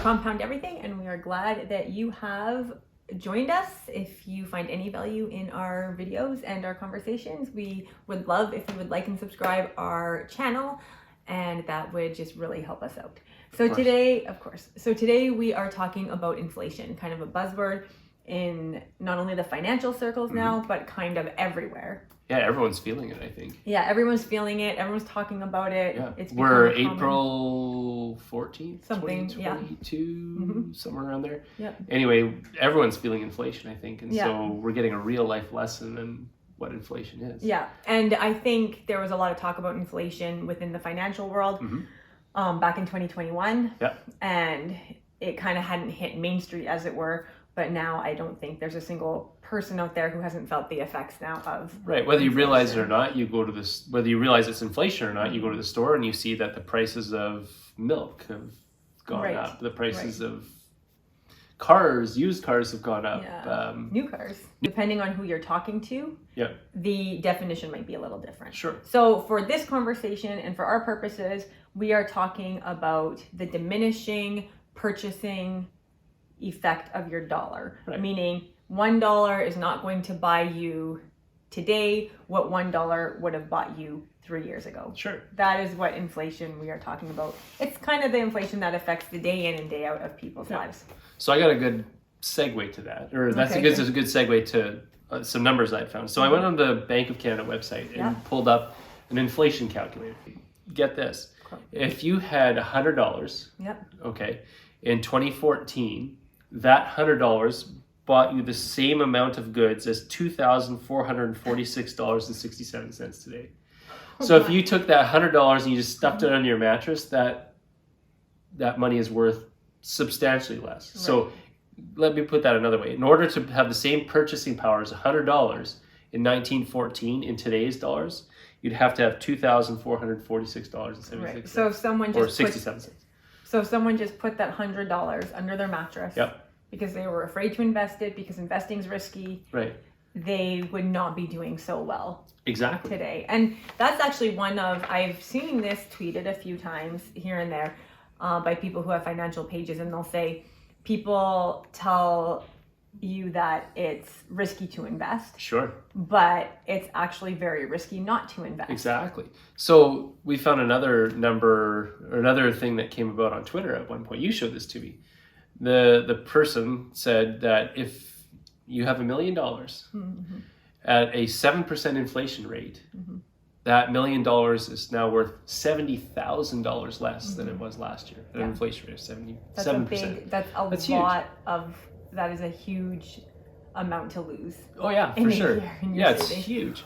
Compound Everything, and we are glad that you have joined us. If you find any value in our videos and our conversations, we would love if you would like and subscribe our channel, and that would just really help us out. So today we are talking about inflation, kind of a buzzword in not only the financial circles now, but kind of everywhere. Yeah, everyone's feeling it, I think. Yeah, everyone's feeling it. Everyone's talking about it. Yeah. It's We're April 14th, something, 2022, somewhere around there. Yep. Anyway, everyone's feeling inflation, I think. And so we're getting a real life lesson in what inflation is. Yeah. And I think there was a lot of talk about inflation within the financial world back in 2021. Yeah. And it kind of hadn't hit Main Street, as it were. But now I don't think there's a single person out there who hasn't felt the effects now of whether you realize it or not, you go to this, whether you realize it's inflation or not, you go to the store and you see that the prices of milk have gone up. The prices of cars, used cars, have gone up. New cars. Depending on who you're talking to, the definition might be a little different. Sure. So for this conversation and for our purposes, we are talking about the diminishing purchasing effect of your dollar, meaning $1 is not going to buy you today what $1 would have bought you 3 years ago. Sure. That is what inflation we are talking about. It's kind of the inflation that affects the day in and day out of people's lives. So I got a good segue to that, or that's a good segue to some numbers I found. So I went on the Bank of Canada website and pulled up an inflation calculator. Get this. If you had $100, in 2014, that $100 bought you the same amount of goods as $2,446.67 today. So if you took that $100 and you just stuffed it under your mattress, that money is worth substantially less. Right. So let me put that another way. In order to have the same purchasing power as $100 in 1914 in today's dollars, you'd have to have $2,446.76. Right. So if someone just 67 cents. So if someone just put that $100 under their mattress because they were afraid to invest it because investing's risky, they would not be doing so well today. And that's actually I've seen this tweeted a few times here and there by people who have financial pages, and they'll say people tell you that it's risky to invest. Sure. But it's actually very risky not to invest. Exactly. So we found another number, or another thing that came about on Twitter at one point. You showed this to me. The person said that if you have $1 million at a 7% inflation rate, that $1 million is now worth $70,000 less than it was last year. An inflation rate of 77%. That is a huge amount to lose. Oh yeah, for sure. It's huge.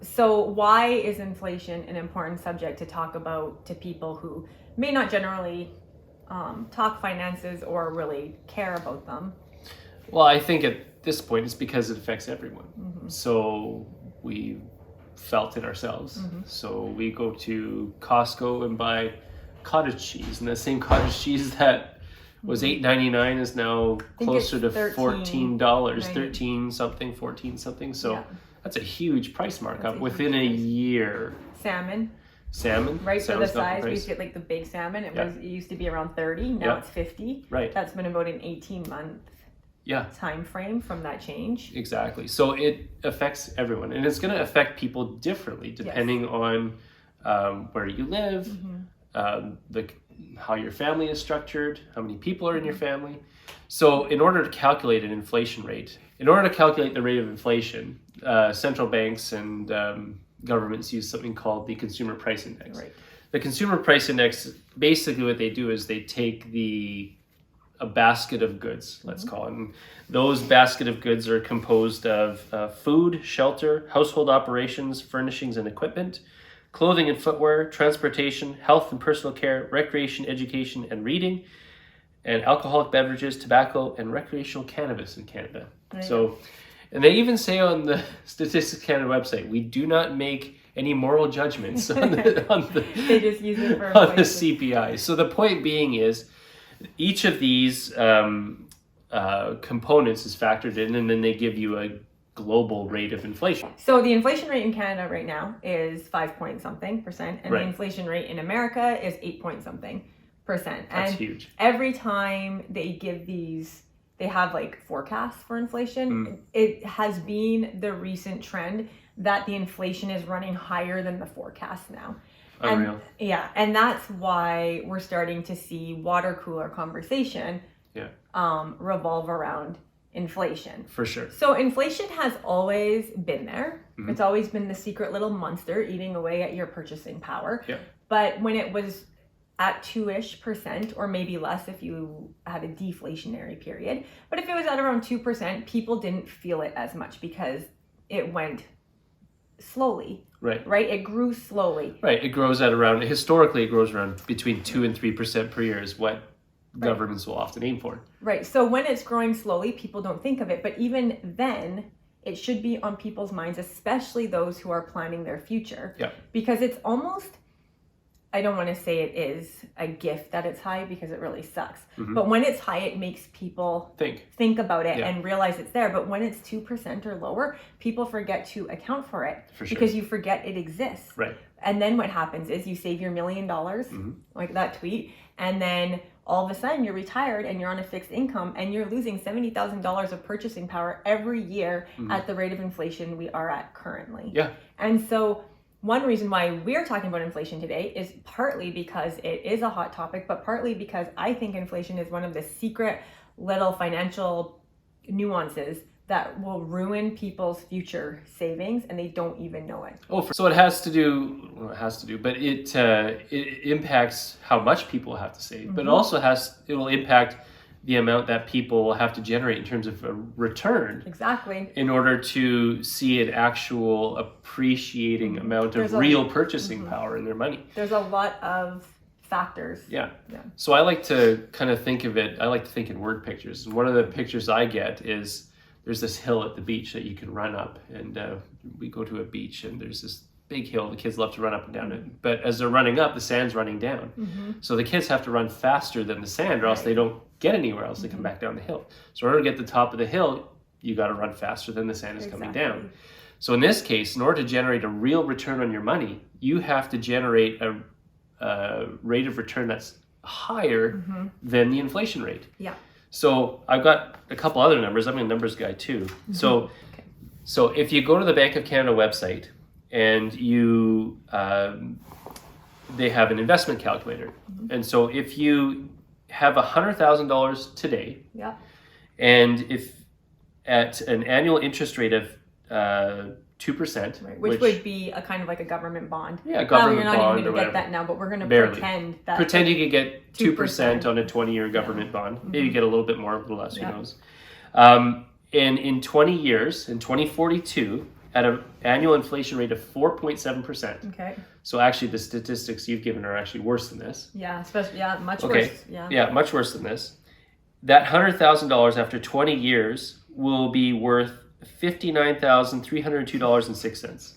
So why is inflation an important subject to talk about to people who may not generally talk finances or really care about them? Well, I think at this point it's because it affects everyone. So we felt it ourselves. So we go to Costco and buy cottage cheese, and the same cottage cheese that was $8.99 is now closer to $14, 13 something, 14 something. So that's a huge price markup within a year. Salmon. Right, for the size. We used to get like the big salmon. It used to be around 30. Now it's 50. Right. That's been about an 18-month time frame from that change. Exactly. So it affects everyone, and it's going to affect people differently depending on where you live, how your family is structured, how many people are in your family. So in order to calculate an inflation rate, in order to calculate the rate of inflation, central banks and governments use something called the Consumer Price Index. Right. The Consumer Price Index, basically what they do is they take a basket of goods, let's call it. And those basket of goods are composed of food, shelter, household operations, furnishings and equipment, clothing and footwear, transportation, health and personal care, recreation, education, and reading, and alcoholic beverages, tobacco, and recreational cannabis in Canada. And they even say on the Statistics Canada website, we do not make any moral judgments on the they just use it for on the CPI. So the point being is, each of these components is factored in, and then they give you a global rate of inflation. So the inflation rate in Canada right now is 5 point something %, and the inflation rate in America is 8 point something %. That's huge. Every time they give these, they have like forecasts for inflation. It has been the recent trend that the inflation is running higher than the forecast now. Unreal. And that's why we're starting to see water cooler conversation revolve around inflation. For sure. So inflation has always been there. It's always been the secret little monster eating away at your purchasing power. But when it was at 2-ish%, or maybe less if you had a deflationary period, but if it was at around 2%, people didn't feel it as much because it went slowly. Right? It grew slowly. Right. It grows at around, historically, it grows around between 2 and 3% per year is what governments will often aim for. Right. So when it's growing slowly, people don't think of it. But even then, it should be on people's minds, especially those who are planning their future. Because it's almost, I don't want to say it is a gift that it's high because it really sucks. But when it's high, it makes people think about it and realize it's there. But when it's 2% or lower, people forget to account for it because you forget it exists. Right. And then what happens is you save your $1 million, like that tweet, and then all of a sudden you're retired and you're on a fixed income and you're losing $70,000 of purchasing power every year at the rate of inflation we are at currently. And so one reason why we're talking about inflation today is partly because it is a hot topic, but partly because I think inflation is one of the secret little financial nuances that will ruin people's future savings and they don't even know it. So it has to do, but it impacts how much people have to save, but it will impact the amount that people will have to generate in terms of a return. Exactly. In order to see an actual appreciating amount of real purchasing power in their money. There's a lot of factors. So I like to kind of think of it, I like to think in word pictures. And one of the pictures I get is there's this hill at the beach that you can run up, and we go to a beach and there's this big hill. The kids love to run up and down it, but as they're running up, the sand's running down. So the kids have to run faster than the sand or else they don't get anywhere else. They come back down the hill. So in order to get to the top of the hill, you got to run faster than the sand is coming down. So in this case, in order to generate a real return on your money, you have to generate a rate of return that's higher than the inflation rate. So I've got a couple other numbers. I'm a numbers guy too. So if you go to the Bank of Canada website and you, they have an investment calculator. And so if you have $100,000 today, and if at an annual interest rate of 2%, which would be a kind of like a government bond. Yeah, government bond. You're not even going to get that now, but we're going to pretend you could get 2% on a 20-year government bond. Maybe get a little bit more, a little less, who knows. And in 20 years, in 2042, at an annual inflation rate of 4.7%. Okay. So actually, the statistics you've given are actually worse than this. Yeah, especially much worse. Yeah, much worse than this. That $100,000 after 20 years will be worth $59,302.06.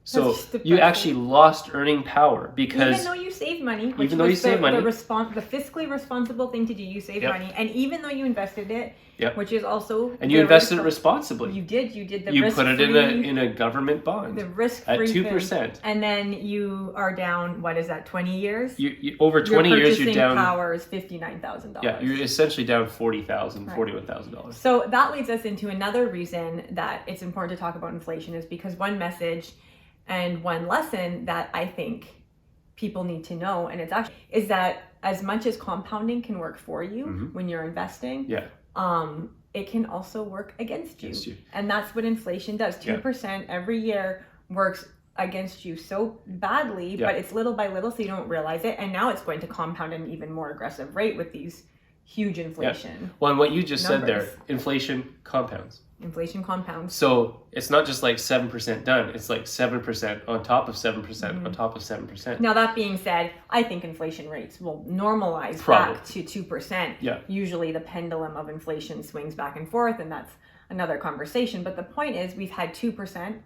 So you actually lost earning power because even though you save money, the fiscally responsible thing to do, you save money, and even though you invested it, which is also and you invested it responsibly. You did the you put it in a government bond, the risk at 2%, and then you are down. What is that? 20 years. You over 20 years, you're down. Your power is $59,000. Yeah, you're essentially down $41,000. So that leads us into another reason that it's important to talk about inflation is because one message and one lesson that I think people need to know, and it's actually is that as much as compounding can work for you when you're investing, it can also work against you. And that's what inflation does. 2% every year works against you so badly, but it's little by little, so you don't realize it. And now it's going to compound at an even more aggressive rate with these huge inflation. Well, and what you just said there, inflation compounds. Inflation compounds. So it's not just like 7% done. It's like 7% on top of 7% on top of 7%. Now that being said, I think inflation rates will normalize back to 2%. Usually the pendulum of inflation swings back and forth, and that's another conversation. But the point is we've had 2%,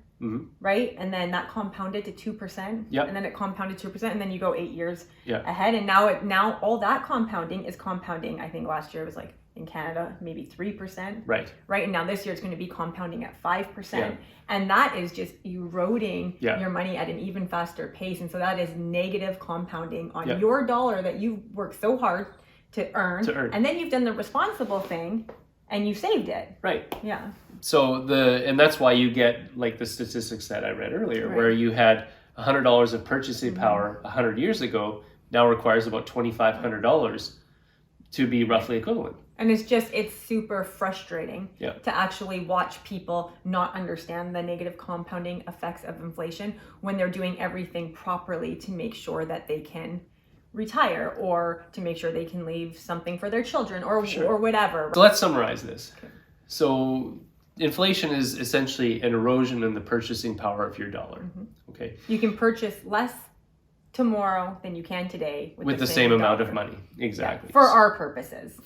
right? And then that compounded to 2%. And then it compounded 2%, and then you go 8 years ahead. And now all that compounding is compounding. I think last year it was like in Canada, maybe 3%. Right. Right. And now this year it's going to be compounding at 5%. Yeah. And that is just eroding Yeah. your money at an even faster pace. And so that is negative compounding on Yeah. your dollar that you've worked so hard to earn. And then you've done the responsible thing and you saved it. Right. Yeah. So and that's why you get like the statistics that I read earlier, where you had $100 of purchasing power 100 years ago now requires about $2,500 to be roughly equivalent. And it's super frustrating Yeah. to actually watch people not understand the negative compounding effects of inflation when they're doing everything properly to make sure that they can retire or to make sure they can leave something for their children or whatever. So let's summarize this. Okay. So inflation is essentially an erosion in the purchasing power of your dollar. Mm-hmm. Okay. You can purchase less tomorrow than you can today with the same amount of money. Exactly. Yeah. For our purposes.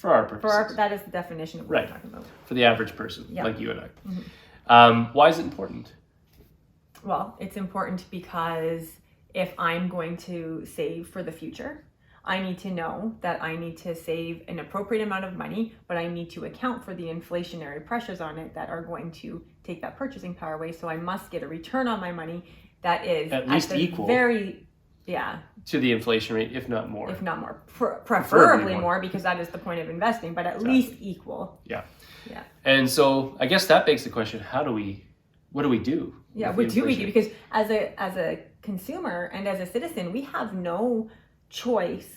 That is the definition of what we're talking about. For the average person, like you and I. Mm-hmm. Why is it important? Well, it's important because if I'm going to save for the future, I need to know that I need to save an appropriate amount of money, but I need to account for the inflationary pressures on it that are going to take that purchasing power away. So I must get a return on my money that is at least equal to the inflation rate, if not more. If not more. Preferably more, because that is the point of investing, but at least equal. Yeah. Yeah. And so I guess that begs the question, what do we do? Yeah, what do we do? Because as a consumer and as a citizen, we have no choice.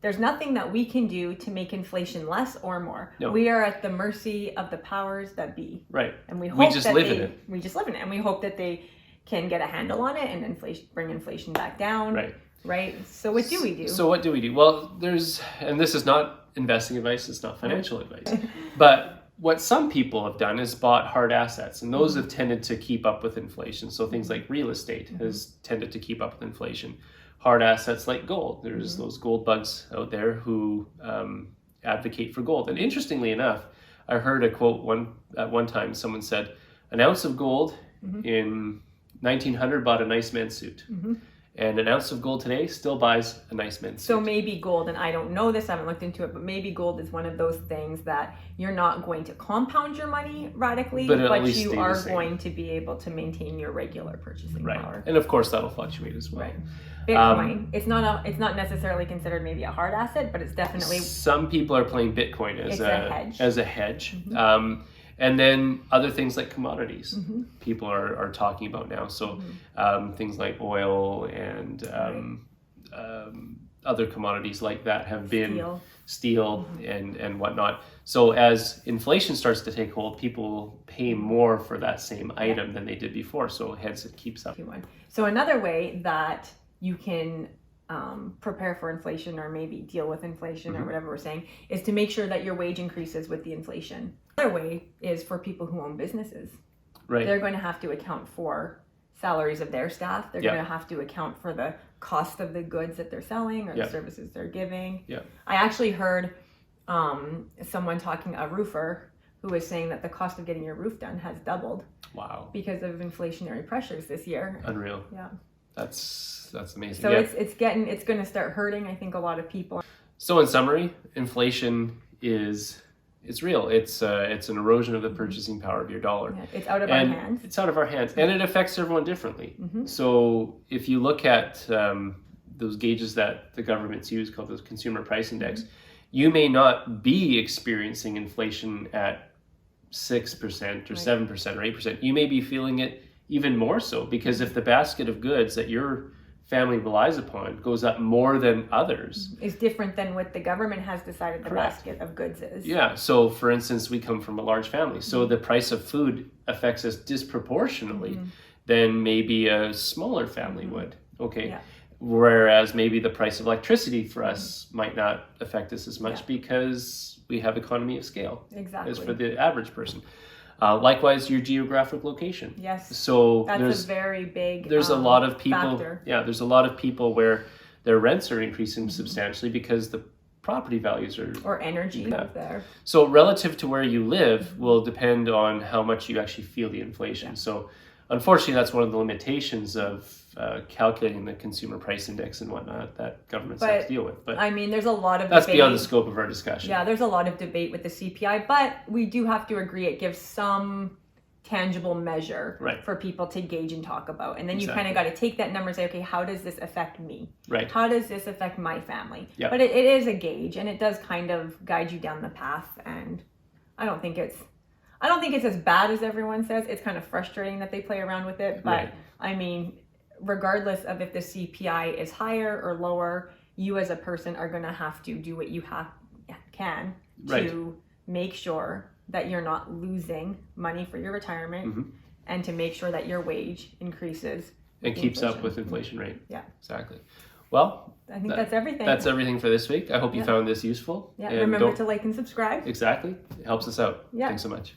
There's nothing that we can do to make inflation less or more. No. We are at the mercy of the powers that be. Right. And we just live in it. We just live in it. And we hope that they can get a handle on it and bring inflation back down. Right. So what do we do? Well, and this is not investing advice, it's not financial advice. But what some people have done is bought hard assets, and those have tended to keep up with inflation. So things like real estate has tended to keep up with inflation. Hard assets like gold. There's those gold bugs out there who advocate for gold. And interestingly enough, I heard a quote at one time. Someone said, an ounce of gold in 1900 bought a nice men's suit. And an ounce of gold today still buys a nice men's suit. So maybe gold, and I don't know this, I haven't looked into it, but maybe gold is one of those things that you're not going to compound your money radically, but you are going to be able to maintain your regular purchasing power. And of course that'll fluctuate as well. Right. Bitcoin, it's not necessarily considered maybe a hard asset, but it's definitely... Some people are playing Bitcoin as a hedge. And then other things like commodities, people are talking about now. So things like oil and other commodities like that have been steel and whatnot. So as inflation starts to take hold, people pay more for that same item than they did before. So hence it keeps up. So another way that you can prepare for inflation or maybe deal with inflation or whatever we're saying is to make sure that your wage increases with the inflation. Another way is for people who own businesses. Right. They're going to have to account for salaries of their staff. They're going to have to account for the cost of the goods that they're selling or the services they're giving. I actually heard someone talking, a roofer, who was saying that the cost of getting your roof done has doubled. Wow. Because of inflationary pressures this year. Unreal. Yeah. That's amazing. So it's going to start hurting, I think, a lot of people. So in summary, inflation it's real. It's an erosion of the purchasing power of your dollar. Yeah, it's out of our hands. It's out of our hands, and it affects everyone differently. So if you look at those gauges that the governments use, called the Consumer Price Index, you may not be experiencing inflation at 6% or 7% or 8%. You may be feeling it even more so, because if the basket of goods that your family relies upon goes up more than others, is different than what the government has decided the basket of goods is. Yeah. So for instance, we come from a large family, so the price of food affects us disproportionately than maybe a smaller family would. Okay. Yeah. Whereas maybe the price of electricity for us might not affect us as much because we have economy of scale. Exactly. As for the average person. Likewise, your geographic location. Yes. So that's a very big there's a lot of people factor. Yeah, there's a lot of people where their rents are increasing substantially because the property values are or energy there. So relative to where you live will depend on how much you actually feel the inflation. So unfortunately, that's one of the limitations of calculating the consumer price index and whatnot that governments have to deal with. But I mean, there's a lot of that's debate. beyond the scope of our discussion. Yeah, there's a lot of debate with the CPI, but we do have to agree it gives some tangible measure for people to gauge and talk about. And then you kind of got to take that number and say, okay, how does this affect me? Right. How does this affect my family? Yep. But it is a gauge, and it does kind of guide you down the path. And I don't think it's as bad as everyone says. It's kind of frustrating that they play around with it. But I mean, regardless of if the CPI is higher or lower, you as a person are going to have to do what you can to make sure that you're not losing money for your retirement and to make sure that your wage increases and keeps up with inflation rate. Yeah, exactly. Well, I think that's everything. That's everything for this week. I hope you found this useful. Yeah, and remember to like and subscribe. Exactly. It helps us out. Yeah. Thanks so much.